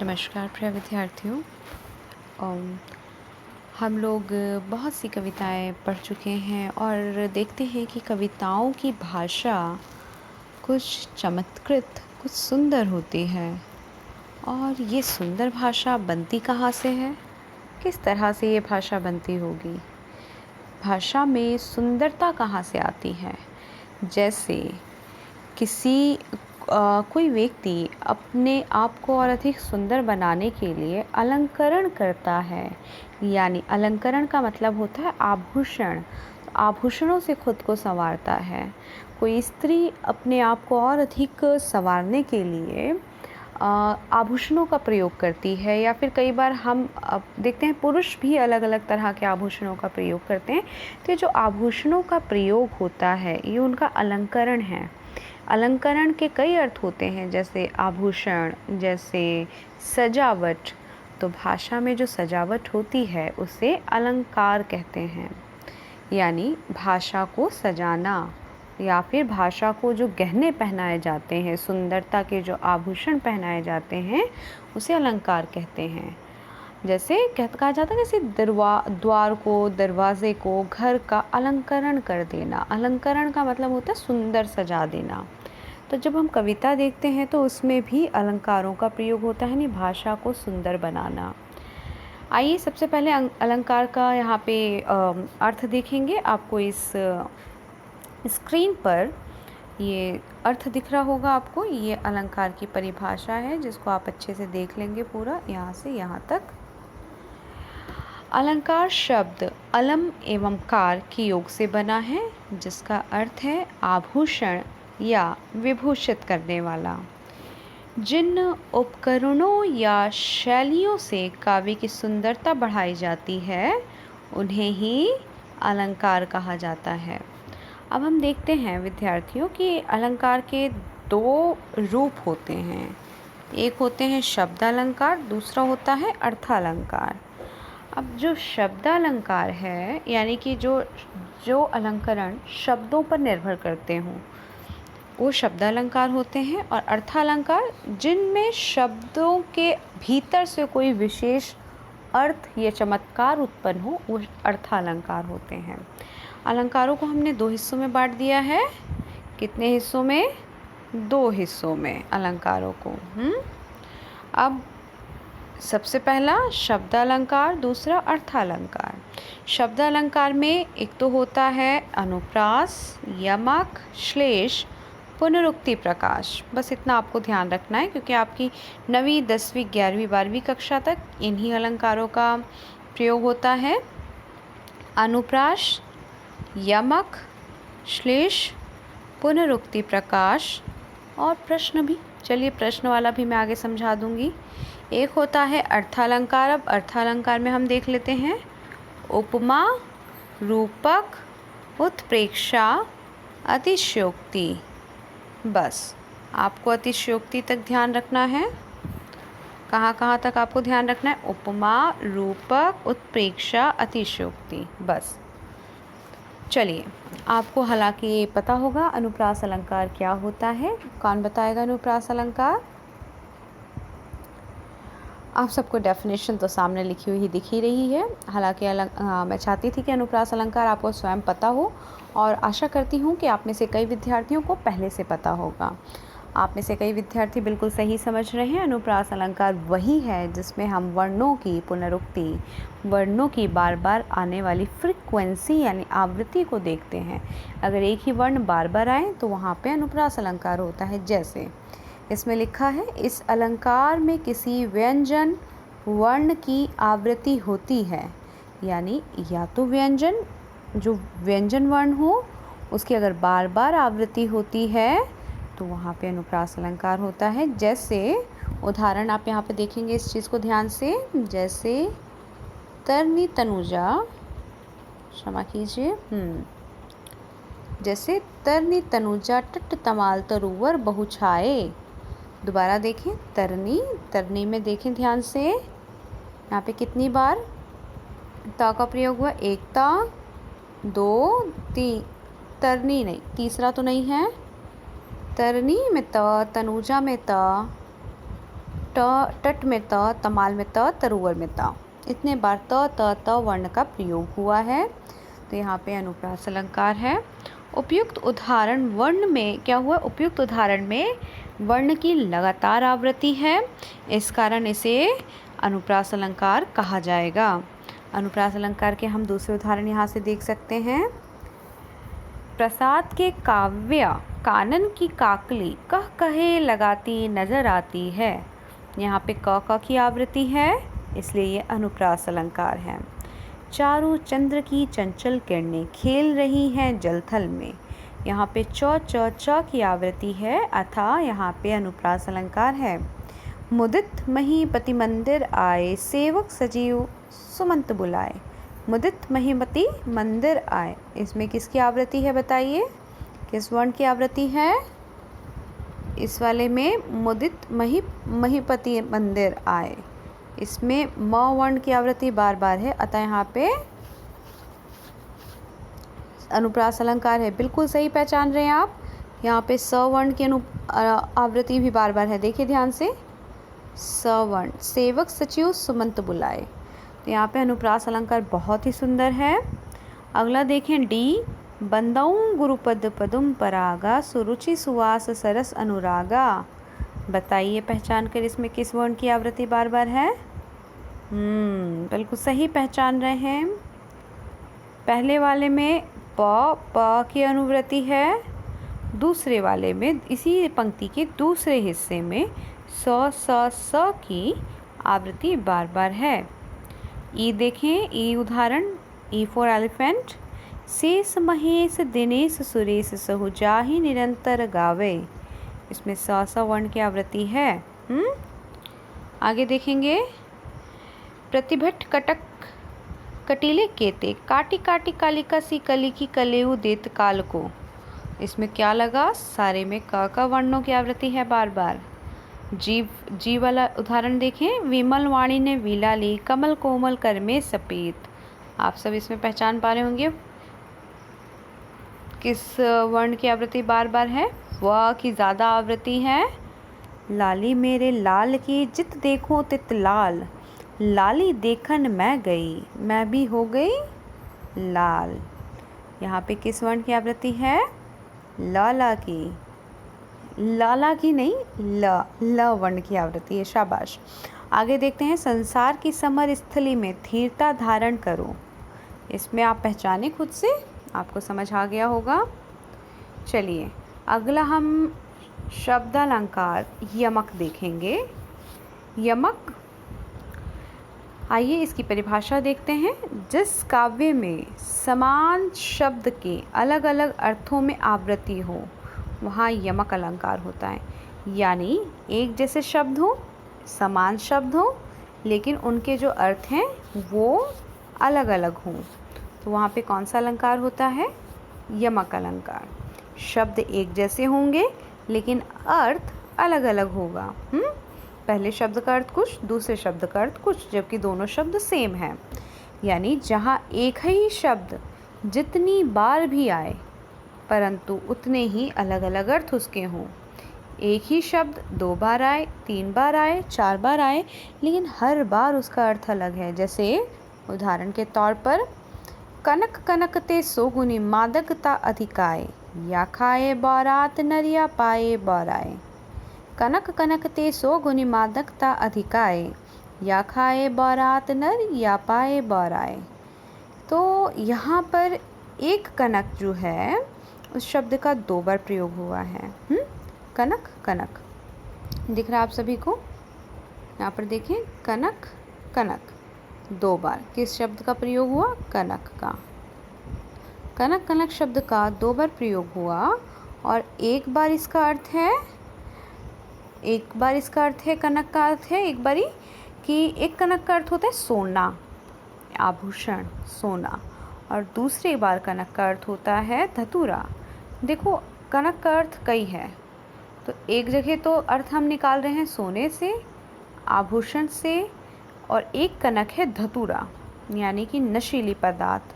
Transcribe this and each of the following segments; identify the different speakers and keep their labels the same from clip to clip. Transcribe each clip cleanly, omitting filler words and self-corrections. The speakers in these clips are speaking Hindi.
Speaker 1: नमस्कार प्रिय विद्यार्थियों। अम, हम लोग बहुत सी कविताएं पढ़ चुके हैं और देखते हैं कि कविताओं की भाषा कुछ चमत्कृत, कुछ सुंदर होती है। और ये सुंदर भाषा बनती कहाँ से है? किस तरह से ये भाषा बनती होगी? भाषा में सुंदरता कहाँ से आती है? जैसे किसी कोई व्यक्ति अपने आप को और अधिक सुंदर बनाने के लिए अलंकरण करता है, यानी अलंकरण का मतलब होता है आभूषण। आभूषणों से खुद को संवारता है। कोई स्त्री अपने आप को और अधिक संवारने के लिए आभूषणों का प्रयोग करती है, या फिर कई बार हम देखते हैं पुरुष भी अलग अलग तरह के आभूषणों का प्रयोग करते हैं। तो जो आभूषणों का प्रयोग होता है ये उनका अलंकरण है। अलंकरण के कई अर्थ होते हैं, जैसे आभूषण, जैसे सजावट। तो भाषा में जो सजावट होती है उसे अलंकार कहते हैं, यानी भाषा को सजाना या फिर भाषा को जो गहने पहनाए जाते हैं, सुंदरता के जो आभूषण पहनाए जाते हैं उसे अलंकार कहते हैं। जैसे कहा जाता है जैसे द्वार को, दरवाजे को, घर का अलंकरण कर देना। अलंकरण का मतलब होता है सुंदर सजा देना। तो जब हम कविता देखते हैं तो उसमें भी अलंकारों का प्रयोग होता है, यानी भाषा को सुंदर बनाना। आइए सबसे पहले अलंकार का यहाँ पे अर्थ देखेंगे। आपको इस स्क्रीन पर ये अर्थ दिख रहा होगा आपको। ये अलंकार की परिभाषा है जिसको आप अच्छे से देख लेंगे पूरा, यहाँ से यहाँ तक। अलंकार शब्द अलम एवं कार के योग से बना है, जिसका अर्थ है आभूषण या विभूषित करने वाला। जिन उपकरणों या शैलियों से काव्य की सुंदरता बढ़ाई जाती है उन्हें ही अलंकार कहा जाता है। अब हम देखते हैं विद्यार्थियों कि अलंकार के दो रूप होते हैं। एक होते हैं शब्दालंकार, दूसरा होता है अर्थालंकार। अब जो शब्दालंकार है, यानी कि जो अलंकरण शब्दों पर निर्भर करते हों, वो शब्दालंकार होते हैं। और अर्थालंकार जिनमें शब्दों के भीतर से कोई विशेष अर्थ या चमत्कार उत्पन्न हो, वो अर्थालंकार होते हैं। अलंकारों को हमने दो हिस्सों में बांट दिया है। कितने हिस्सों में? दो हिस्सों में अलंकारों को। अब सबसे पहला शब्दालंकार, दूसरा अर्थालंकार। शब्दालंकार में एक तो होता है अनुप्रास, यमक, श्लेष, पुनरुक्ति, प्रकाश। बस इतना आपको ध्यान रखना है, क्योंकि आपकी 9वीं, 10वीं, 11वीं, 12वीं कक्षा तक इन्हीं अलंकारों का प्रयोग होता है। अनुप्रास, यमक, श्लेष, पुनरुक्ति, प्रकाश और प्रश्न भी। चलिए प्रश्न वाला भी मैं आगे समझा दूंगी। एक होता है अर्थालंकार। अब अर्थालंकार में हम देख लेते हैं उपमा, रूपक, उत्प्रेक्षा, अतिशयोक्ति। बस आपको अतिशयोक्ति तक ध्यान रखना है। कहाँ कहाँ तक आपको ध्यान रखना है? उपमा, रूपक, उत्प्रेक्षा, अतिशयोक्ति। बस चलिए, आपको हालांकि ये पता होगा अनुप्रास अलंकार क्या होता है। कौन बताएगा अनुप्रास अलंकार? आप सबको डेफिनेशन तो सामने लिखी हुई दिख ही रही है। हालांकि मैं चाहती थी कि अनुप्रास अलंकार आपको स्वयं पता हो, और आशा करती हूँ कि आप में से कई विद्यार्थियों को पहले से पता होगा। आप में से कई विद्यार्थी बिल्कुल सही समझ रहे हैं। अनुप्रास अलंकार वही है जिसमें हम वर्णों की पुनरुक्ति, वर्णों की बार बार आने वाली फ्रीक्वेंसी यानी आवृत्ति को देखते हैं। अगर एक ही वर्ण बार बार आए तो वहाँ पे अनुप्रास अलंकार होता है। जैसे इसमें लिखा है, इस अलंकार में किसी व्यंजन वर्ण की आवृत्ति होती है, यानी या तो व्यंजन, जो व्यंजन वर्ण हो उसकी अगर बार बार आवृत्ति होती है तो वहाँ पे अनुप्रास अलंकार होता है। जैसे उदाहरण आप यहाँ पे देखेंगे इस चीज़ को ध्यान से। जैसे तरनी तनुजा, क्षमा कीजिए, जैसे तरनी तनुजा टट तमाल तरुवर बहुछाए। दोबारा देखें, तरनी, तरनी में देखें ध्यान से, यहाँ पे कितनी बार ता का प्रयोग हुआ? एक ता, दो, तीन। तरनी नहीं, तीसरा तो नहीं है। तरनी में त, तनुजा में त, टट में त, तमाल में त, तरुवर में ता, इतने बार त त त वर्ण का प्रयोग हुआ है। तो यहाँ पे अनुप्रास अलंकार है। उपयुक्त उदाहरण वर्ण में क्या हुआ? उपयुक्त उदाहरण में वर्ण की लगातार आवृत्ति है, इस कारण इसे अनुप्रास अलंकार कहा जाएगा। अनुप्रास अलंकार के हम दूसरे उदाहरण यहाँ से देख सकते हैं। प्रसाद के काव्य कानन की काकली कह कहे लगाती नजर आती है। यहाँ पे क की आवृत्ति है, इसलिए ये अनुप्रास अलंकार है। चारों चंद्र की चंचल किरणें खेल रही हैं जलथल में। यहाँ पे च की आवृत्ति है, अतः यहाँ पे अनुप्रास अलंकार है। मुदित महीपति मंदिर आए, सेवक सजीव सुमंत बुलाए। मुदित महीपति मंदिर आए, इसमें किसकी आवृत्ति है बताइए? किस वर्ण की आवृत्ति है? इस वाले में मुदित महीपति मंदिर आए, इसमें म वर्ण की आवृत्ति बार बार है, अतः यहाँ पे अनुप्रास अलंकार है। बिल्कुल सही पहचान रहे हैं आप। यहाँ पे स वर्ण की आवृत्ति भी बार बार है, देखिए ध्यान से। स वर्ण, सेवक सचिव सुमंत बुलाए, तो यहाँ पे अनुप्रास अलंकार बहुत ही सुंदर है। अगला देखें डी। बंदाऊं गुरुपद पदुम परागा, सुरुचि सुवास सरस अनुरागा। बताइए पहचान कर इसमें किस वर्ण की आवृत्ति बार बार है? बिल्कुल सही पहचान रहे हैं। पहले वाले में प की अनुवृत्ति है, दूसरे वाले में इसी पंक्ति के दूसरे हिस्से में स की आवृत्ति बार बार है। ई देखें, ई उदाहरण, ई फॉर एलिफेंट। शेष महेश दिनेश सुरेश सहु जाहि निरंतर गावे, इसमें स वर्ण की आवृत्ति है। आगे देखेंगे। प्रतिभट कटक कटीले केते, काटी काटी कालिका सी कली की कलेऊ देत काल को, इसमें क्या लगा? सारे में क वर्णों की आवृत्ति है बार बार। जी वाला उदाहरण देखें। विमल वाणी ने वीला ली, कमल कोमल कर में सपेत। आप सब इसमें पहचान पा रहे होंगे किस वर्ण की आवृत्ति बार बार है? व की ज़्यादा आवृत्ति है। लाली मेरे लाल की जित देखो तित लाल, लाली देखन मैं गई, मैं भी हो गई लाल। यहाँ पे किस वर्ण की आवृत्ति है? लाला की, लाला की नहीं, ल वर्ण की आवृत्ति है। शाबाश। आगे देखते हैं। संसार की समर स्थली में धीरता धारण करो, इसमें आप पहचाने खुद से, आपको समझ आ गया होगा। चलिए अगला हम शब्दालंकार यमक देखेंगे। यमक, आइए इसकी परिभाषा देखते हैं। जिस काव्य में समान शब्द के अलग अलग अर्थों में आवृत्ति हो, वहाँ यमक अलंकार होता है। यानी एक जैसे शब्द हो, समान शब्द हो, लेकिन उनके जो अर्थ हैं वो अलग अलग हों, तो वहाँ पे कौन सा अलंकार होता है? यमक अलंकार। शब्द एक जैसे होंगे लेकिन अर्थ अलग अलग होगा। पहले शब्द का अर्थ कुछ, दूसरे शब्द का अर्थ कुछ, जबकि दोनों शब्द सेम हैं। यानी जहाँ एक ही शब्द जितनी बार भी आए परंतु उतने ही अलग अलग अर्थ उसके हों। एक ही शब्द 2 बार आए, 3 बार आए, 4 बार आए, लेकिन हर बार उसका अर्थ अलग है। जैसे उदाहरण के तौर पर, कनक कनकते सोगुनी मादकता अधिकाए, या खाए बारात नर या पाए बाराए। कनक कनकते सोगुनी मादकता अधिकाए, या खाए बारात नर या पाए बाराए। तो यहाँ पर एक कनक जो है उस शब्द का 2 बार प्रयोग हुआ है। कनक कनक दिख रहा है आप सभी को? यहाँ पर देखें, कनक कनक 2 बार किस शब्द का प्रयोग हुआ? कनक का। कनक कनक शब्द का 2 बार प्रयोग हुआ और एक बार इसका अर्थ है, कनक का अर्थ है एक बारी कि एक कनक का अर्थ होता है सोना, आभूषण, सोना, और दूसरी बार कनक का अर्थ होता है धतूरा। देखो कनक का अर्थ कई है, तो एक जगह तो अर्थ हम निकाल रहे हैं सोने से, आभूषण से, और एक कनक है धतूरा यानी कि नशीली पदार्थ।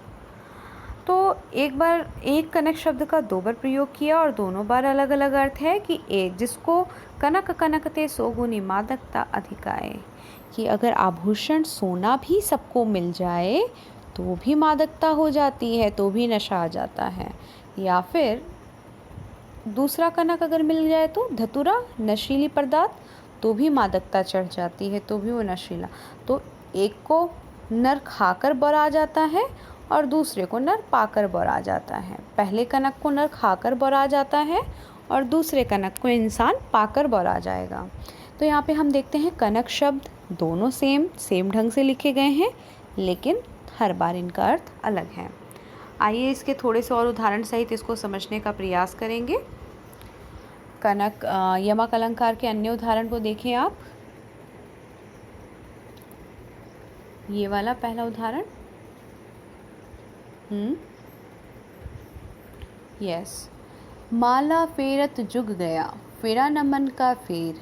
Speaker 1: तो एक बार एक कनक शब्द का दो बार प्रयोग किया और दोनों बार अलग अलग अर्थ है कि एक जिसको कनक कनकते सोगुनी मादकता अधिकाए, कि अगर आभूषण सोना भी सबको मिल जाए तो भी मादकता हो जाती है, तो भी नशा आ जाता है। या फिर दूसरा कनक अगर मिल जाए तो धतूरा नशीली पदार्थ, तो भी मादकता चढ़ जाती है, तो भी वो नशीला। तो एक को नर खाकर बौरा जाता है और दूसरे को नर पाकर बौरा जाता है। पहले कनक को नर खाकर बौरा जाता है और दूसरे कनक को इंसान पाकर बौरा जाएगा। तो यहाँ पे हम देखते हैं कनक शब्द दोनों सेम ढंग से लिखे गए हैं, लेकिन हर बार इनका अर्थ अलग है। आइए इसके थोड़े से और उदाहरण सहित इसको समझने का प्रयास करेंगे। कनक यमक अलंकार के अन्य उदाहरण को देखें आप। ये वाला पहला उदाहरण, यस। माला फेरत जुग गया, फेरा न मन का फेर,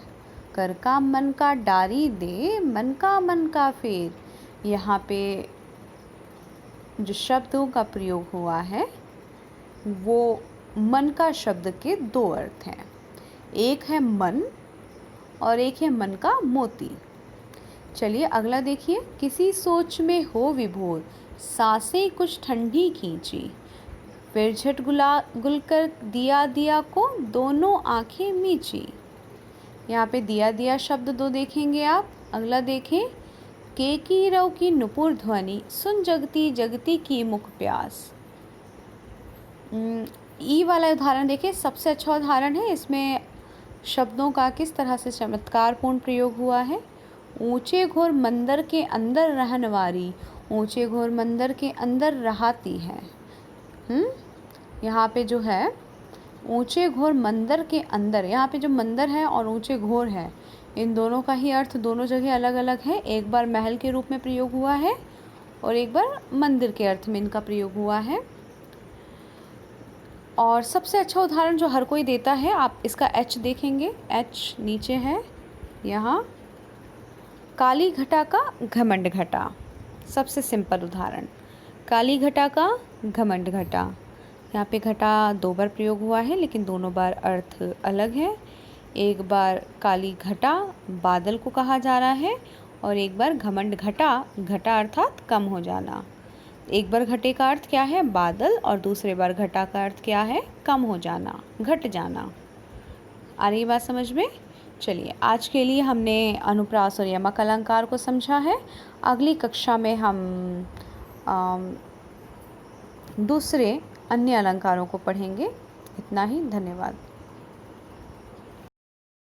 Speaker 1: कर का मन का डारी दे, मन का फेर। यहाँ पे जो शब्दों का प्रयोग हुआ है वो मन का शब्द के दो अर्थ हैं। एक है मन और एक है मन का मोती। चलिए अगला देखिए। किसी सोच में हो विभोर, सांसें कुछ ठंडी खींची, फिर झट गुल कर दिया को, दोनों आंखें मीची। यहाँ पे दिया शब्द दो देखेंगे आप। अगला देखें। के की रव की नुपुर ध्वनि, सुन जगती की मुख प्यास। ई वाला उदाहरण देखिए, सबसे अच्छा उदाहरण है। इसमें शब्दों का किस तरह से चमत्कारपूर्ण प्रयोग हुआ है। ऊंचे घोर मंदिर के अंदर रहनवारी, ऊंचे घोर मंदिर के अंदर रहाती है। यहाँ पे जो है ऊंचे घोर मंदिर के अंदर, यहाँ पे जो मंदिर है और ऊंचे घोर है, इन दोनों का ही अर्थ दोनों जगह अलग अलग है। एक बार महल के रूप में प्रयोग हुआ है और एक बार मंदिर के अर्थ में इनका प्रयोग हुआ है। और सबसे अच्छा उदाहरण जो हर कोई देता है, आप इसका एच देखेंगे, एच नीचे है यहाँ। काली घटा का घमंड घटा, सबसे सिंपल उदाहरण। काली घटा का घमंड घटा, यहाँ पे घटा दो बार प्रयोग हुआ है लेकिन दोनों बार अर्थ अलग है। एक बार काली घटा बादल को कहा जा रहा है और एक बार घमंड घटा, घटा अर्थात कम हो जाना। एक बार घटे का अर्थ क्या है, बादल, और दूसरे बार घटा का अर्थ क्या है, कम हो जाना, घट जाना। आ रही बात समझ में? चलिए आज के लिए हमने अनुप्रास और यमक अलंकार को समझा है। अगली कक्षा में हम दूसरे अन्य अलंकारों को पढ़ेंगे। इतना ही, धन्यवाद।